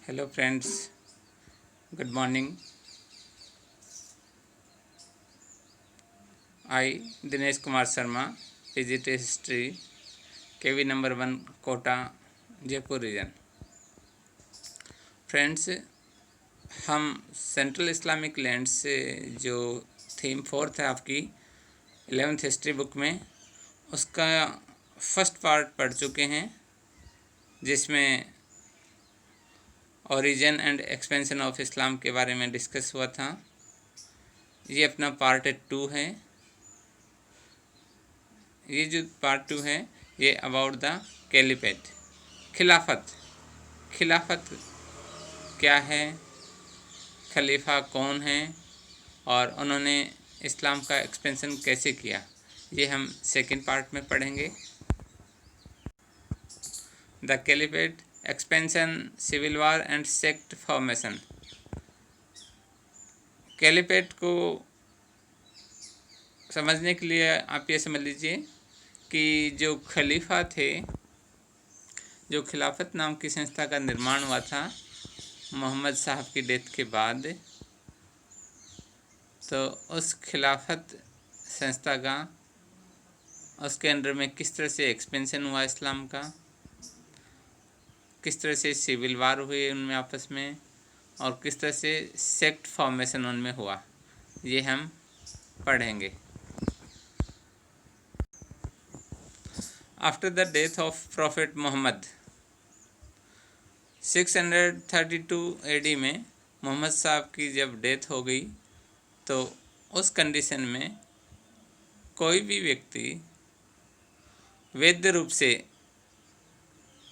Hello friends, good morning. I, Dinesh Kumar Sharma, PGT History, KV number 1, Kota, Jaipur region. Friends, हम central Islamic land से जो theme 4th है आपकी 11th history book में, उसका first part पढ़ चुके हैं, जिसमें origin and expansion of Islam के बारे में डिस्कस हुआ था। ये अपना पार्ट 2 है। ये जो पार्ट 2 है ये अबाउट द कैलिफेट, खिलाफत क्या है, खलीफा कौन है और उन्होंने इस्लाम का एक्सपेंशन कैसे किया, ये हम सेकंड पार्ट में पढ़ेंगे। The caliphate, expansion, civil war and sect formation. Caliphate को समझने के लिए आप ये समझ लीजिए कि जो खलीफा थे, जो खिलाफत नाम की संस्था का निर्माण हुआ था मोहम्मद साहब की डेथ के बाद, तो उस खिलाफत संस्था का उसके अंडर में किस तरह से एक्सपेंशन हुआ इस्लाम का, किस तरह से सिविल वार हुए उनमें आपस में, और किस तरह से सेक्ट फॉर्मेशन उनमें हुआ, ये हम पढ़ेंगे। After the death of prophet Mohammad 632 AD में मोहम्मद साहब की जब डेथ हो गई, तो उस कंडीशन में कोई भी व्यक्ति वैध रूप से,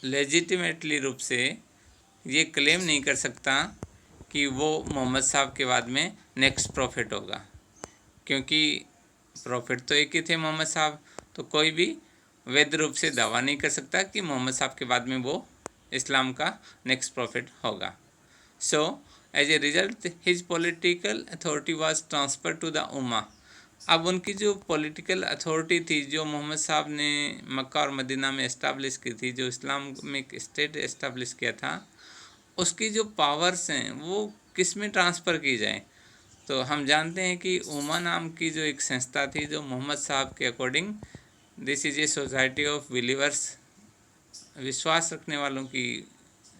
लेजिटिमेटली रूप से ये क्लेम नहीं कर सकता कि वो मोहम्मद साहब के बाद में नेक्स्ट प्रॉफिट होगा, क्योंकि प्रॉफिट तो एक ही थे मोहम्मद साहब। तो कोई भी वैध रूप से दावा नहीं कर सकता कि मोहम्मद साहब के बाद में वो इस्लाम का नेक्स्ट प्रॉफिट होगा। So as a result his political authority was transfer to the उम्मा। अब उनकी जो पॉलिटिकल अथॉरिटी थी, जो मोहम्मद साहब ने मक्का और मदीना में इस्टाब्लिश की थी, जो इस्लामिक स्टेट इस्टाब्लिश किया था, उसकी जो पावर्स हैं वो किस में ट्रांसफ़र की जाए। तो हम जानते हैं कि उम्मा नाम की जो एक संस्था थी, जो मोहम्मद साहब के according this is a society of believers, विश्वास रखने वालों की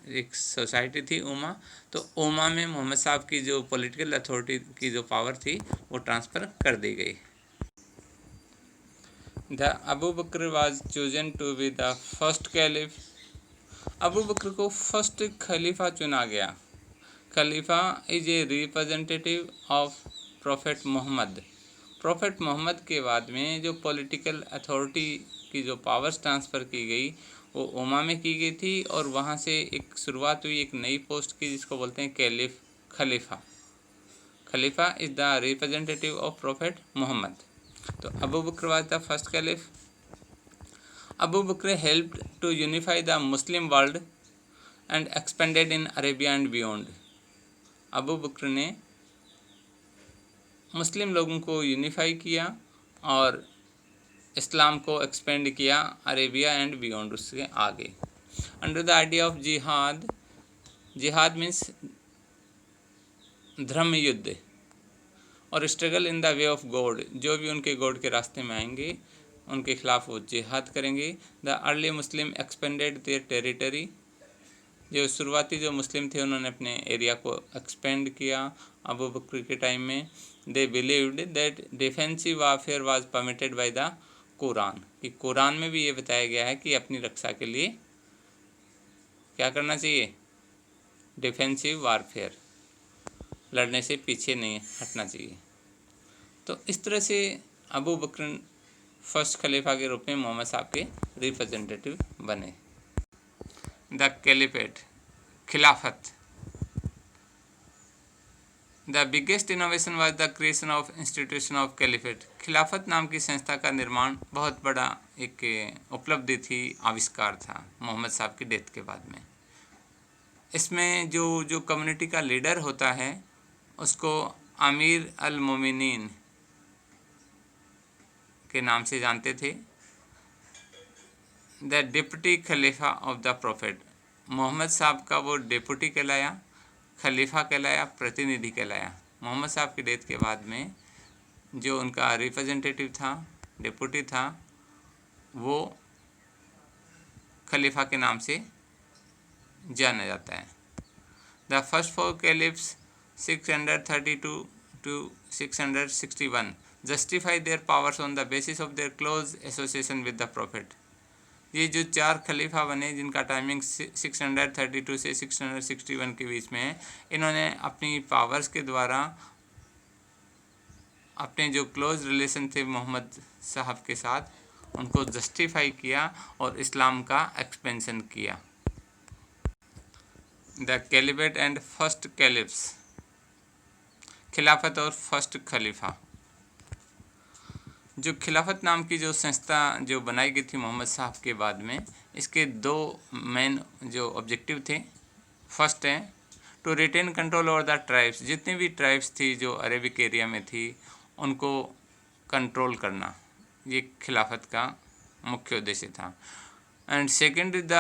एक सोसाइटी थी उम्मा। तो उम्मा में मोहम्मद साहब की जो पॉलिटिकल अथॉरिटी की जो पावर थी वो ट्रांसफ़र कर दी गई। The Abu Bakr was chosen to be the first caliph. Abu Bakr को फर्स्ट खलीफा चुना गया। खलीफा is a representative of prophet Muhammad. Prophet Muhammad के बाद में जो पॉलिटिकल अथॉरिटी की जो पावर्स ट्रांसफ़र की गई वो उम्मा में की गई थी, और वहाँ से एक शुरुआत हुई एक नई पोस्ट की, जिसको बोलते हैं कैलिफ, खलीफा। खलीफा is the representative of prophet Muhammad. तो Abu Bakr was the first caliph. Abu Bakr helped to unify the Muslim world and expanded in Arabia and beyond. Abu Bakr ने मुस्लिम लोगों को यूनिफाई किया और इस्लाम को expand किया Arabia and beyond, उसके आगे। अंडर द आइडिया ऑफ जिहाद, जिहाद मीन्स धर्म युद्ध, और struggle in the way of God, जो भी उनके गॉड के रास्ते में आएंगे उनके खिलाफ वो जिहाद करेंगे। The early Muslim expanded their territory, जो शुरुआती जो मुस्लिम थे उन्होंने अपने एरिया को एक्सपेंड किया अबू बकर के टाइम में। They believed that defensive warfare was permitted by the Quran, कि कुरान में भी ये बताया गया है कि अपनी रक्षा के लिए क्या करना चाहिए, डिफेंसिव वारफेयर, लड़ने से पीछे नहीं हटना चाहिए। तो इस तरह से अबू बकर फर्स्ट खलीफा के रूप में मोहम्मद साहब के रिप्रेजेंटेटिव बने। द कैलिफेट, खिलाफत। The biggest innovation was the creation of institution of caliphate. खिलाफत नाम की संस्था का निर्माण बहुत बड़ा एक उपलब्धि थी, आविष्कार था मोहम्मद साहब की डेथ के बाद में। इसमें जो कम्युनिटी का लीडर होता है उसको अमीर अल मोमिनीन के नाम से जानते थे। द डिप्टी खलीफा ऑफ द प्रॉफिट, मोहम्मद साहब का वो डेपुटी कहलाया, खलीफा कहलाया, प्रतिनिधि कहलाया। मोहम्मद साहब की डेथ के बाद में जो उनका रिप्रेजेंटेटिव था, डेपुटी था, वो खलीफा के नाम से जाना जाता है। The first four caliphs 632 to 661 justify their powers on the basis of their close association with the prophet। ये जो चार खलीफा बने जिनका टाइमिंग 632 से 661 के बीच में है, इन्होंने अपनी पावर्स के द्वारा अपने जो क्लोज रिलेशन थे मोहम्मद साहब के साथ, उनको जस्टिफाई किया और इस्लाम का एक्सपेंशन किया। The caliphate and first caliphs, खिलाफत और फर्स्ट खलीफा। जो खिलाफत नाम की जो संस्था जो बनाई गई थी मोहम्मद साहब के बाद में, इसके दो मेन जो ऑब्जेक्टिव थे। फर्स्ट है to retain control over the tribes, जितनी भी ट्राइब्स थी जो अरेबिक एरिया में थी उनको कंट्रोल करना, ये खिलाफत का मुख्य उद्देश्य था। And second the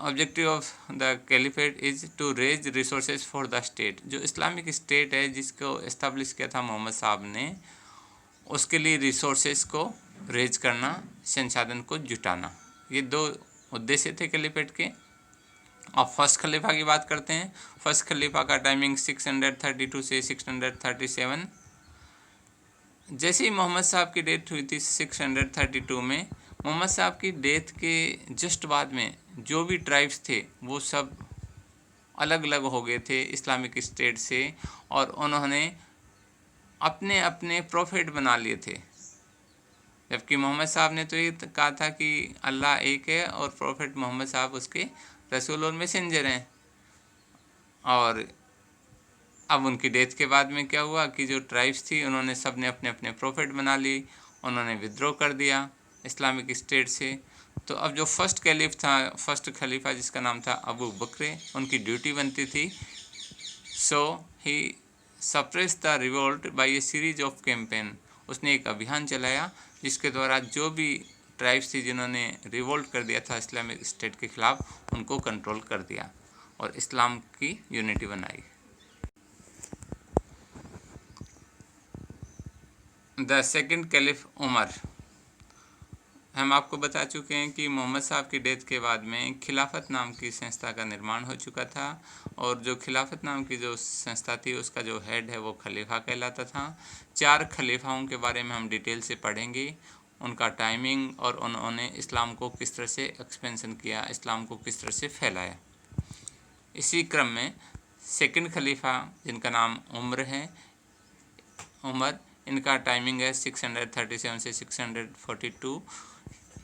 objective of the caliphate is to raise resources for the state. जो इस्लामिक स्टेट है जिसको इस्टेब्लिश किया था मोहम्मद साहब ने, उसके लिए रिसोर्सेज को रेज करना, संसाधन को जुटाना, ये दो उद्देश्य थे कैलिफेट के। अब फर्स्ट खलीफा की बात करते हैं। फर्स्ट खलीफा का टाइमिंग 632 से 637। जैसे ही मोहम्मद साहब की डेथ हुई थी 632 में, मोहम्मद साहब की डेथ के जस्ट बाद में जो भी ट्राइब्स थे वो सब अलग अलग हो गए थे इस्लामिक स्टेट से, और उन्होंने अपने अपने प्रॉफिट बना लिए थे। जबकि मोहम्मद साहब ने तो ये कहा था कि अल्लाह एक है और प्रॉफिट मोहम्मद साहब उसके रसूल और मैसेंजर हैं। और अब उनकी डेथ के बाद में क्या हुआ कि जो ट्राइब्स थी उन्होंने सब ने अपने अपने प्रॉफिट बना ली, उन्होंने विद्रोह कर दिया इस्लामिक स्टेट से। तो अब जो फर्स्ट कैलिफ था, फर्स्ट खलीफा जिसका नाम था अबू बकरे, उनकी ड्यूटी बनती थी so he suppress the revolt by a series of campaign. उसने एक अभियान चलाया जिसके द्वारा जो भी ट्राइब्स थी जिन्होंने रिवोल्ट कर दिया था इस्लामिक स्टेट के खिलाफ, उनको कंट्रोल कर दिया और इस्लाम की यूनिटी बनाई। The second caliph Umar. हम आपको बता चुके हैं कि मोहम्मद साहब की डेथ के बाद में खिलाफत नाम की संस्था का निर्माण हो चुका था, और जो खिलाफत नाम की जो संस्था थी उसका जो हेड है वो खलीफा कहलाता था। चार खलीफाओं के बारे में हम डिटेल से पढ़ेंगे, उनका टाइमिंग और उन्होंने इस्लाम को किस तरह से एक्सपेंशन किया, इस्लाम को किस तरह से फैलाया। इसी क्रम में सेकंड खलीफा जिनका नाम उमर है, उमर, इनका टाइमिंग है 637 से 642।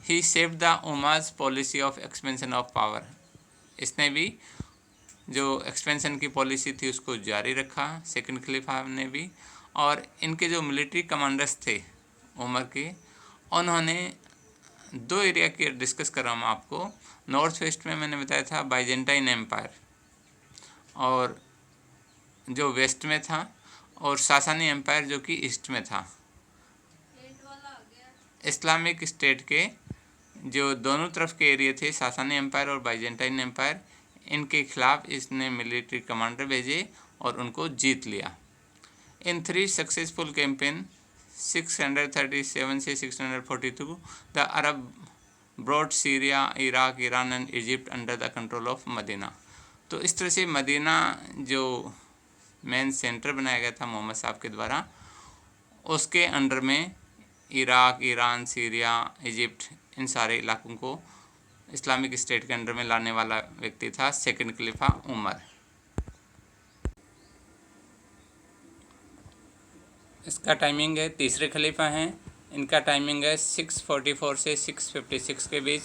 He saved the Umar's policy of expansion of power. इसने भी जो एक्सपेंशन की पॉलिसी थी उसको जारी रखा, सेकंड खलीफा ने भी। और इनके जो मिलिट्री कमांडर्स थे उमर के, उन्होंने दो एरिया की डिस्कस कर रहा हूँ आपको। नॉर्थ वेस्ट में मैंने बताया था बाइजेंटाइन एम्पायर, और जो वेस्ट में था, और सासानी एम्पायर जो कि ईस्ट में था। इस्लामिक स्टेट के जो दोनों तरफ के एरिया थे, सासानी एम्पायर और बाइजेंटाइन एम्पायर, इनके खिलाफ इसने मिलिट्री कमांडर भेजे और उनको जीत लिया। इन 3 सक्सेसफुल कैंपेन 637 से 642 the Arab brought Syria, Iraq, Iran and Egypt under the control of Medina. तो इस तरह से मदीना जो मेन सेंटर बनाया गया था मोहम्मद साहब के द्वारा, उसके अंडर में इराक, ईरान, सीरिया, इजिप्ट, इन सारे इलाकों को इस्लामिक स्टेट के अंडर में लाने वाला व्यक्ति था सेकंड खलीफा उमर। इसका टाइमिंग है, तीसरे खलीफा हैं, इनका टाइमिंग है 644 से 656 के बीच।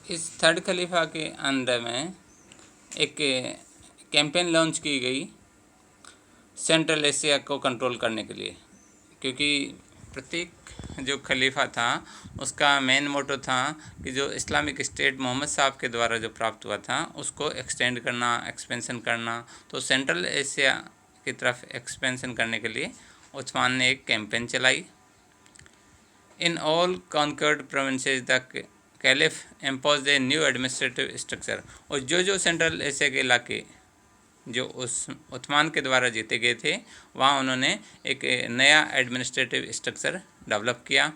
इस थर्ड खलीफा के अंडर में एक कैंपेन लॉन्च की गई सेंट्रल एशिया को कंट्रोल करने के लिए, क्योंकि प्रत्येक जो खलीफा था उसका मेन मोटो था कि जो इस्लामिक स्टेट मोहम्मद साहब के द्वारा जो प्राप्त हुआ था उसको एक्सटेंड करना, एक्सपेंशन करना। तो सेंट्रल एशिया की तरफ एक्सपेंशन करने के लिए उस्मान ने एक कैंपेन चलाई। In all conquered provinces the caliph impose a new administrative structure, और जो सेंट्रल एशिया के इलाके जो उस उस्मान के द्वारा जीते गए थे वहाँ उन्होंने एक नया एडमिनिस्ट्रेटिव स्ट्रक्चर डेवलप किया।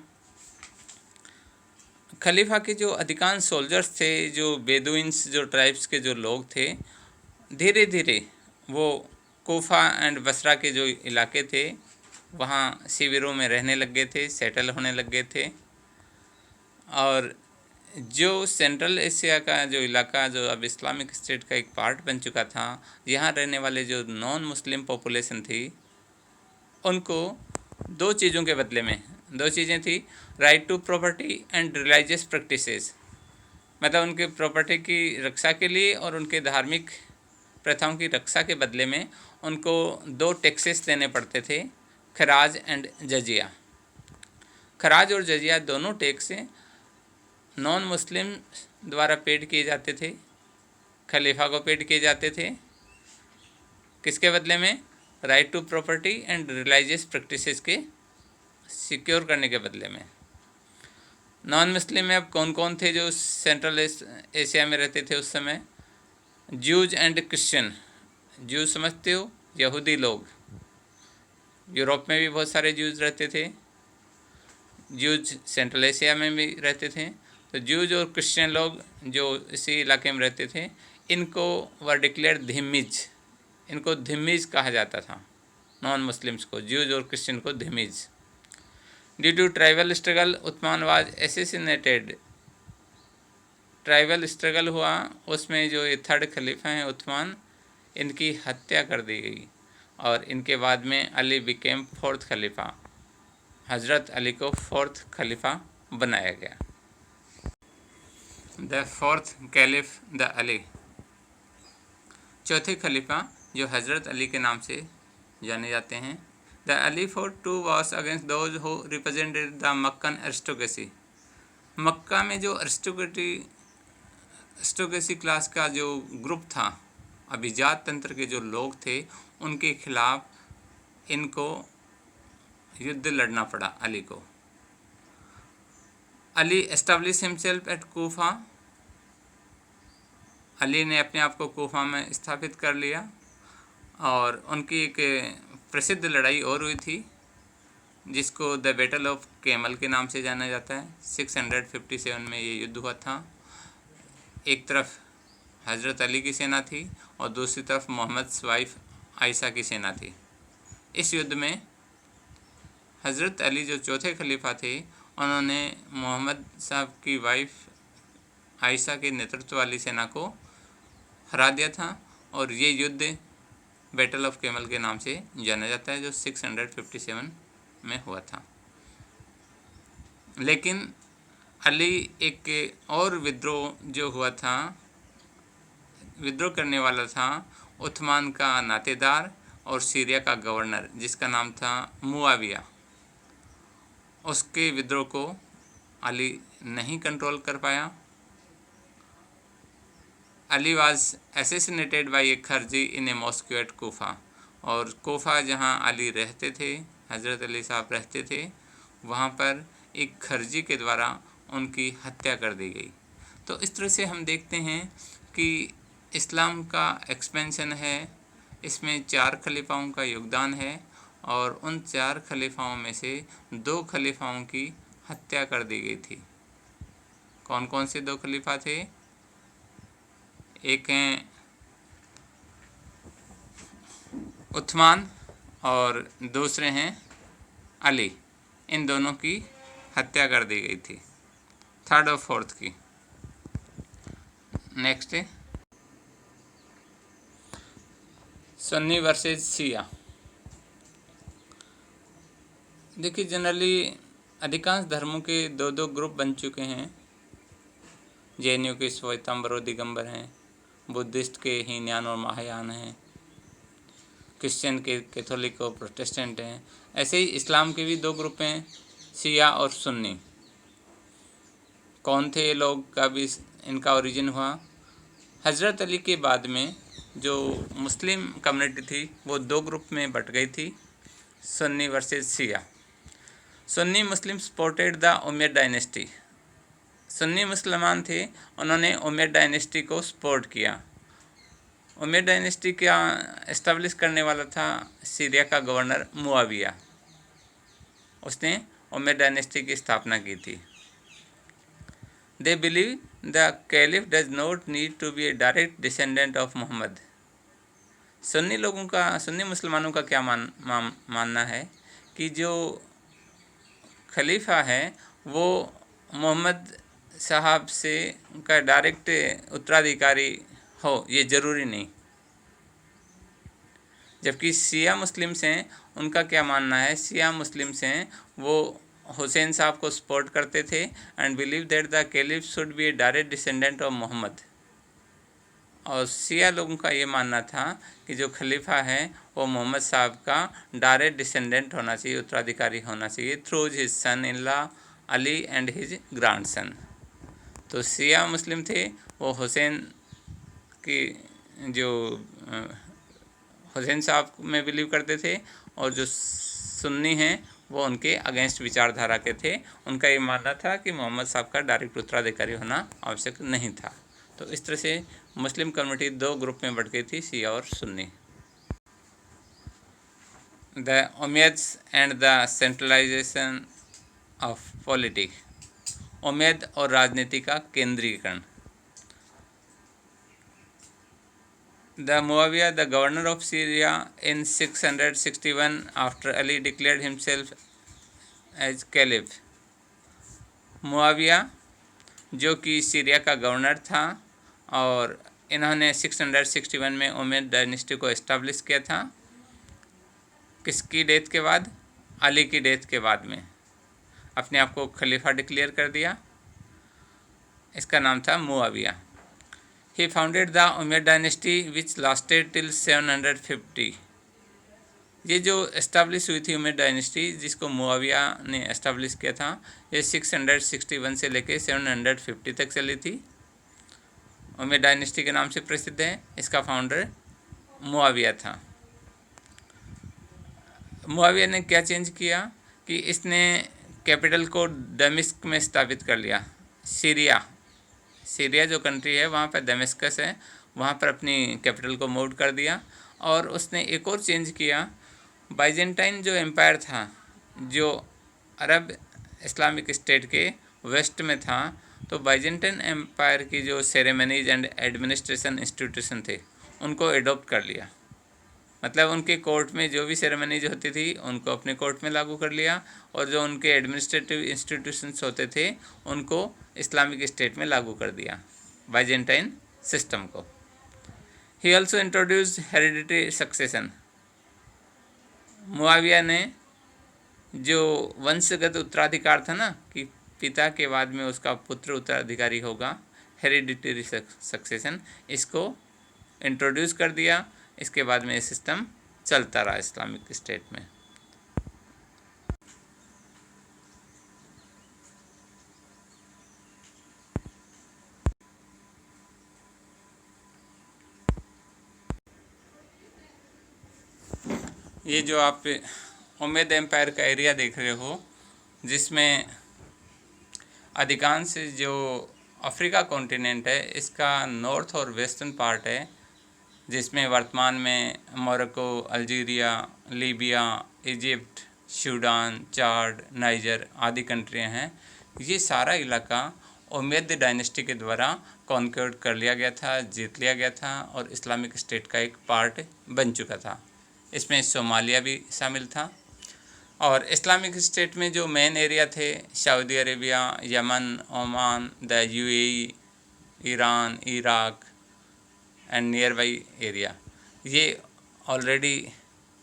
खलीफा के जो अधिकांश सोल्जर्स थे, जो बेदुइन्स, जो ट्राइब्स के जो लोग थे, धीरे धीरे वो कोफा एंड बसरा के जो इलाके थे वहाँ शिविरों में रहने लग गए थे, सेटल होने लग गए थे। और जो सेंट्रल एशिया का जो इलाका जो अब इस्लामिक स्टेट का एक पार्ट बन चुका था, यहाँ रहने वाले जो नॉन मुस्लिम पॉपुलेशन थी उनको दो चीज़ों के बदले में, दो चीज़ें थी, right to property and religious practices, मतलब उनके प्रॉपर्टी की रक्षा के लिए और उनके धार्मिक प्रथाओं की रक्षा के बदले में उनको दो टैक्सेस देने पड़ते थे, खराज एंड जजिया। खराज और जजिया दोनों टैक्स नॉन मुस्लिम द्वारा पेड किए जाते थे, खलीफा को पेड किए जाते थे। किसके बदले में? Right to property and religious practices के सिक्योर करने के बदले में। नॉन मुस्लिम में अब कौन कौन थे जो सेंट्रल एशिया में रहते थे उस समय? Jews and Christian. ज्यूज समझते हो? यहूदी लोग। यूरोप में भी बहुत सारे ज्यूज रहते थे, ज्यूज सेंट्रल एशिया में भी रहते थे। तो ज्यूज और क्रिश्चियन लोग जो इसी इलाके में रहते थे, इनको वर डिक्लेयर धिम्मीज, इनको धिम्मीज कहा जाता था। नॉन मुस्लिम्स को, ज्यूज और क्रिश्चियन को धिम्मीज। Due to tribal struggle Usman was assassinated. Tribal struggle हुआ, उसमें जो ये थर्ड खलीफा हैं उस्मान, इनकी हत्या कर दी गई और इनके बाद में अली बिकेम फोर्थ खलीफा। हज़रत अली को फोर्थ खलीफा बनाया गया। The fourth caliph the Ali, चौथे खलीफा जो हज़रत अली के नाम से जाने जाते हैं। The Ali fought two wars against those who represented the Meccan aristocracy. Mecca में जो एरिस्टोक्रेसी क्लास का जो ग्रुप था, अभिजात तंत्र के जो लोग थे, उनके खिलाफ इनको युद्ध लड़ना पड़ा अली को। Ali establish himself at Kufa. Ali ने अपने आप को कूफा में स्थापित कर लिया और उनकी एक प्रसिद्ध लड़ाई और हुई थी जिसको द बैटल ऑफ कैमल के नाम से जाना जाता है। 657 में ये युद्ध हुआ था। एक तरफ हज़रत अली की सेना थी और दूसरी तरफ मोहम्मद वाइफ आयशा की सेना थी। इस युद्ध में हज़रत अली जो चौथे खलीफा थे, उन्होंने मोहम्मद साहब की वाइफ आयशा के नेतृत्व वाली सेना को हरा दिया था और ये युद्ध बैटल ऑफ कैमल के नाम से जाना जाता है जो 657 में हुआ था। लेकिन अली एक और विद्रोह जो हुआ था, विद्रोह करने वाला था उस्मान का नातेदार और सीरिया का गवर्नर जिसका नाम था मुआविया। उसके विद्रोह को अली नहीं कंट्रोल कर पाया। Ali was assassinated by a Khariji in a mosque at Kufa, और कोफा जहां अली रहते थे, हज़रत अली साहब रहते थे, वहां पर एक खर्जी के द्वारा उनकी हत्या कर दी गई। तो इस तरह से हम देखते हैं कि इस्लाम का एक्सपेंशन है, इसमें 4 खलीफाओं का योगदान है और उन 4 खलीफाओं में से 2 खलीफाओं की हत्या कर दी गई थी। कौन कौन से 2 खलीफा थे? एक हैं उस्मान और दूसरे हैं अली। इन दोनों की हत्या कर दी गई थी, थर्ड और फोर्थ की। नेक्स्ट है सुन्नी वर्सेस शिया। देखिए, जनरली अधिकांश धर्मों के 2 ग्रुप बन चुके हैं। जैनियों के श्वेतांबर और दिगंबर हैं, बुद्धिस्ट के हीनयान और महायान हैं, क्रिश्चियन के कैथोलिक और प्रोटेस्टेंट हैं। ऐसे ही इस्लाम के भी 2 ग्रुप हैं, शिया और सुन्नी। कौन थे ये लोग, का भी इनका ओरिजिन हुआ? हज़रत अली के बाद में जो मुस्लिम कम्युनिटी थी वो 2 ग्रुप में बट गई थी, Sunni versus Shia. Sunni Muslim supported the Umayyad dynasty. Sunni मुसलमान थे, उन्होंने उमैयद डायनेस्टी को सपोर्ट किया। उमैयद डायनेस्टी क्या इस्टेब्लिश करने वाला था? सीरिया का गवर्नर मुआविया, उसने उमैयद डायनेस्टी की स्थापना की थी। They believe the caliph does not need to be a direct descendant of Mohammad. Sunni मुसलमानों का क्या मानना है कि जो खलीफा है वो मोहम्मद साहब से का डायरेक्ट उत्तराधिकारी हो, ये ज़रूरी नहीं। जबकि शिया मुस्लिम्स हैं, उनका क्या मानना है? शिया मुस्लिम्स हैं वो हुसैन साहब को सपोर्ट करते थे and believe that the caliph should be a direct descendant of Mohammad. और शिया लोगों का ये मानना था कि जो खलीफा है वो मोहम्मद साहब का डायरेक्ट डिसेंडेंट होना चाहिए, उत्तराधिकारी होना चाहिए, through his son in law Ali and his grandson. तो शिया मुस्लिम थे, वो हुसैन की जो हुसैन साहब में बिलीव करते थे, और जो सुन्नी हैं वो उनके अगेंस्ट विचारधारा के थे। उनका ये मानना था कि मोहम्मद साहब का डायरेक्ट उत्तराधिकारी होना आवश्यक नहीं था। तो इस तरह से मुस्लिम कम्युनिटी दो ग्रुप में बढ़ गई थी, शिया और Sunni. The Umayyads and the centralisation of politics. Umayyad और राजनीति का केंद्रीकरण। The Muawiyah, the governor of Syria in 661 after Ali declared himself as caliph। Muawiya जो कि सीरिया का गवर्नर था और इन्होंने 661 में उमैयद डायनेस्टी को इस्टेब्लिश किया था। किसकी डेथ के बाद? अली की डेथ के बाद में अपने आप को खलीफा डिक्लेयर कर दिया। इसका नाम था Muawiya. He founded the Umayyad dynasty which lasted till 750। ये जो इस्टेब्लिश हुई थी उमैयद डायनेस्टी, जिसको मुआविया ने इस्टेब्लिश किया था, ये 661 से लेके 750 तक चली थी। उमैयद डायनेस्टी के नाम से प्रसिद्ध है। इसका फाउंडर मुआविया था। मुआविया ने क्या चेंज किया कि इसने कैपिटल को दमिश्क में स्थापित कर लिया। सीरिया जो कंट्री है वहाँ पर दमिश्कस है, वहाँ पर अपनी कैपिटल को मूव कर दिया। और उसने एक और चेंज किया, बाइजेंटाइन जो एम्पायर था, जो अरब इस्लामिक स्टेट के वेस्ट में था, तो बाइजेंटाइन एम्पायर की जो सेरेमनीज एंड एडमिनिस्ट्रेशन इंस्टीट्यूशन थे उनको एडॉप्ट कर लिया। मतलब उनके कोर्ट में जो भी सेरेमनीज होती थी उनको अपने कोर्ट में लागू कर लिया, और जो उनके एडमिनिस्ट्रेटिव इंस्टीट्यूशंस होते थे उनको इस्लामिक स्टेट में लागू कर दिया, बाइजेंटाइन सिस्टम को। He also introduced hereditary succession. Muawiya ने जो वंशगत उत्तराधिकार था ना, कि पिता के बाद में उसका पुत्र उत्तराधिकारी होगा, हेरिडिटरी सक्सेशन, इसको इंट्रोड्यूस कर दिया। इसके बाद में ये सिस्टम चलता रहा इस्लामिक स्टेट में। ये जो आप उमैयद एम्पायर का एरिया देख रहे हो, जिसमें अधिकांश जो अफ्रीका कॉन्टिनेंट है इसका नॉर्थ और वेस्टर्न पार्ट है, जिसमें वर्तमान में Morocco, Algeria, Libya, Egypt, Sudan, Chad, Niger आदि कंट्रियां हैं। ये सारा इलाका उमैयद डायनेस्टी के द्वारा कॉन्क्योर कर लिया गया था, जीत लिया गया था, और इस्लामिक स्टेट का एक पार्ट बन चुका था। इसमें सोमालिया भी शामिल था। और इस्लामिक स्टेट में जो मेन एरिया थे, Saudi Arabia, Yemen, Oman, the UAE, Iran, Iraq and near by area, ये ऑलरेडी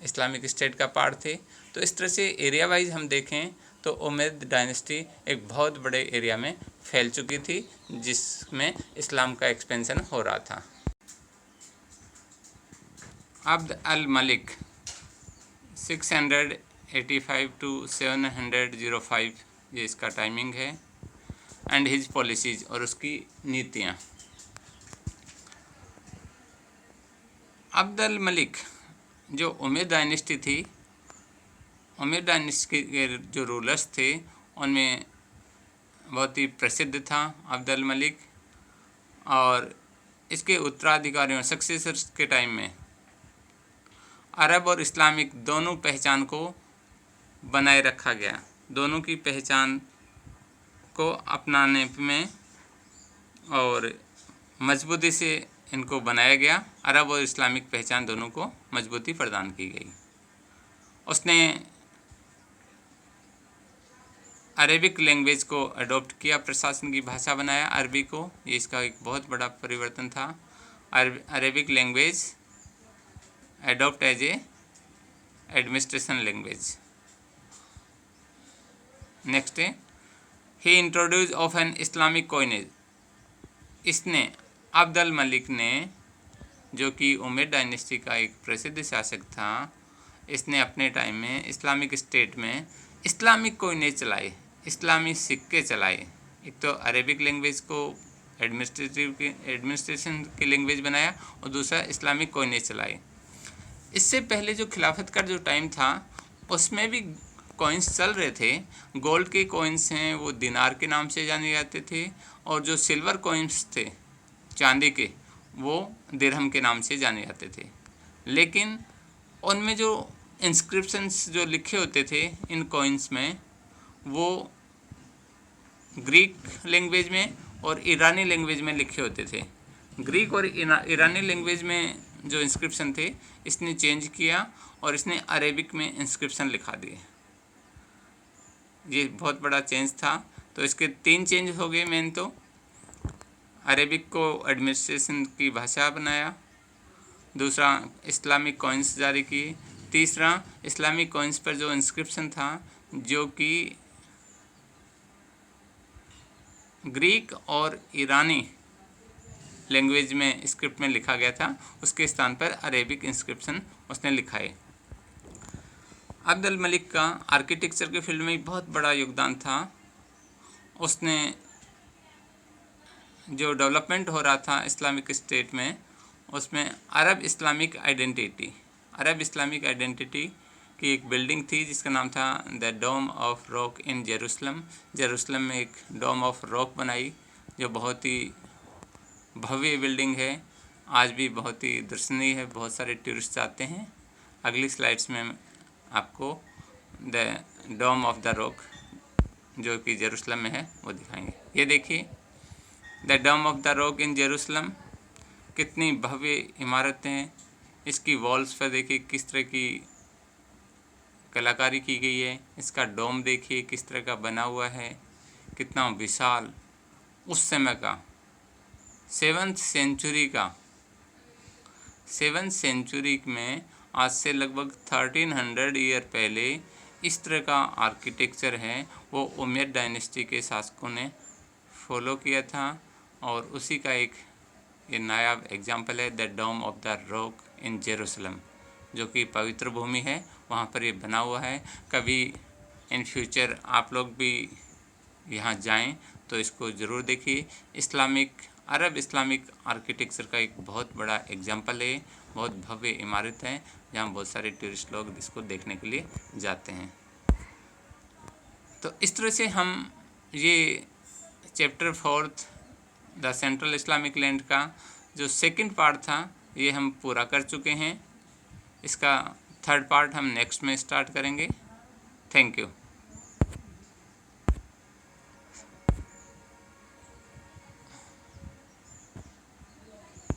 इस्लामिक स्टेट का पार्ट थे। तो इस तरह से एरिया वाइज हम देखें तो उमैयद डायनेस्टी एक बहुत बड़े एरिया में फैल चुकी थी, जिसमें इस्लाम का एक्सपेंशन हो रहा था। अब्द अल मलिक 685 to 705 ये इसका टाइमिंग है। एंड हिज पॉलिसीज़, और उसकी नीतियाँ। अब्द अल मलिक जो उमैयद डायनेस्टी थी, उमैयद डायनेस्टी के जो रूलर्स थे उनमें बहुत ही प्रसिद्ध था अब्दुल मलिक, और इसके उत्तराधिकारियों सक्सेसर्स के टाइम में अरब और इस्लामिक दोनों पहचान को बनाए रखा गया, दोनों की पहचान को अपनाने में और मजबूती से इनको बनाया गया। अरब और इस्लामिक पहचान दोनों को मजबूती प्रदान की गई। उसने अरेबिक लैंग्वेज को अडॉप्ट किया, प्रशासन की भाषा बनाया अरबी को, ये इसका एक बहुत बड़ा परिवर्तन था। Arabic language adopt as a administration language. Next है he introduce of an Islamic coinage. इसने अब्दुल मलिक ने, जो कि उमैयद डायनेस्टी का एक प्रसिद्ध शासक था, इसने अपने टाइम में इस्लामिक स्टेट में इस्लामिक कॉइनेज चलाए, इस्लामी सिक्के चलाए। एक तो अरेबिक लैंग्वेज को एडमिनिस्ट्रेशन की लैंग्वेज बनाया और दूसरा इस्लामिक कॉइनेज चलाए। इससे पहले जो खिलाफत का जो टाइम था उसमें भी कॉइन्स चल रहे थे। गोल्ड के कॉइन्स हैं वो दिनार के नाम से जाने जाते थे, और जो सिल्वर कॉइन्स थे चांदी के वो दिरहम के नाम से जाने जाते थे। लेकिन उनमें जो इंस्क्रिप्शंस जो लिखे होते थे इन कॉइन्स में, वो ग्रीक लैंग्वेज में और ईरानी लैंग्वेज में लिखे होते थे। ग्रीक और ईरानी लैंग्वेज में जो इंस्क्रिप्शन थे इसने चेंज किया और इसने अरेबिक में इंस्क्रिप्शन लिखा दिए। ये बहुत बड़ा चेंज था। तो इसके 3 चेंज हो गए मेन। तो अरेबिक को एडमिनिस्ट्रेशन की भाषा बनाया, दूसरा इस्लामिक कॉइन्स जारी किए, तीसरा इस्लामिक कॉइन्स पर जो इंस्क्रिप्शन था जो कि ग्रीक और ईरानी लैंग्वेज में स्क्रिप्ट में लिखा गया था, उसके स्थान पर अरेबिक इंस्क्रिप्शन उसने लिखाए। अब्दुल मलिक का आर्किटेक्चर के फील्ड में बहुत बड़ा योगदान था। उसने जो डेवलपमेंट हो रहा था इस्लामिक स्टेट में, उसमें अरब इस्लामिक आइडेंटिटी की एक बिल्डिंग थी जिसका नाम था the dome of rock in Jerusalem में एक डोम ऑफ रॉक बनाई, जो बहुत ही भव्य बिल्डिंग है, आज भी बहुत ही दर्शनीय है, बहुत सारे टूरिस्ट आते हैं। अगली स्लाइड्स में आपको the dome of the rock जो कि जेरूसलम में है वो दिखाएंगे। ये देखिए the dome of the rock in Jerusalem, कितनी भव्य इमारतें हैं। इसकी वॉल्स पर देखिए किस तरह की कलाकारी की गई है। इसका डोम देखिए किस तरह का बना हुआ है, कितना विशाल, उस समय का 7th सेंचुरी में, आज से लगभग 1300 ईयर पहले इस तरह का आर्किटेक्चर है वो उमैयद डायनेस्टी के शासकों ने फॉलो किया था, और उसी का एक ये नायाब एग्जाम्पल है the dome of the rock in Jerusalem, जो कि पवित्र भूमि है, वहाँ पर ये बना हुआ है। कभी इन फ्यूचर आप लोग भी यहाँ जाएं तो इसको ज़रूर देखिए। अरब इस्लामिक आर्किटेक्चर का एक बहुत बड़ा एग्जाम्पल है, बहुत भव्य इमारत है जहाँ बहुत सारे टूरिस्ट लोग इसको देखने के लिए जाते हैं। तो इस तरह से हम ये chapter 4 the central Islamic land का जो सेकंड पार्ट था ये हम पूरा कर चुके हैं। इसका 3rd पार्ट हम नेक्स्ट में स्टार्ट करेंगे। Thank you.